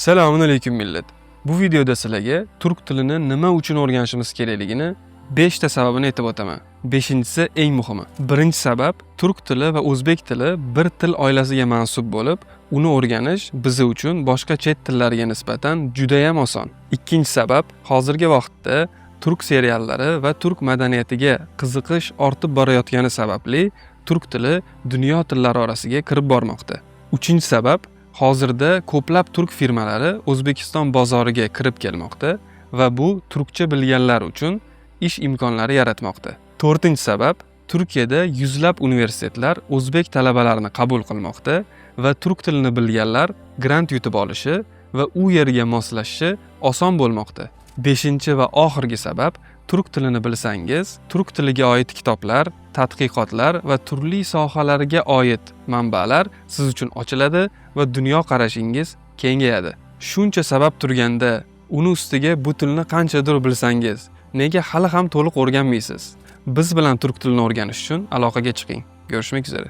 Assalomu alaykum millat. Bu videoda sizlarga turk tilini nima uchun o'rganishimiz kerakligini 5 ta sababini aytib o'taman. 5-inchisi eng muhimi. Birinchi sabab, turk tili va o'zbek tili bir til oilasiga mansub bo'lib, uni o'rganish biz uchun boshqa chet tillariga nisbatan juda ham oson. Ikkinchi sabab, hozirgi vaqtda turk seriallari va turk madaniyatiga qiziqish ortib borayotgani sababli turk tili dunyo tillari orasiga kirib bormoqda. Uchinchi sabab, hozirda ko'plab turk firmalari O'zbekiston bozoriga kirib kelmoqda va bu turkcha bilganlar uchun ish imkonlari yaratmoqda. To'rtinchi sabab, Turkiyada yuzlab universitetlar o'zbek talabalarini qabul qilmoqda va turk tilini bilganlar grant yutib olishi va u yerga moslashishi oson bo'lmoqda. Beshinchi va oxirgi sabab, turk tilini bilsangiz, turk tiliga oid kitoblar, tadqiqotlar va turli sohalarga oid manbalar siz uchun ochiladi va dunyo qarashingiz kengayadi. Shuncha sabab turganda, uni ustiga bu tilni qanchadir bilsangiz, nega hali ham to'liq o'rganmaysiz? Biz bilan turk tilini o'rganish uchun aloqaga chiqing. Görüşmek üzere.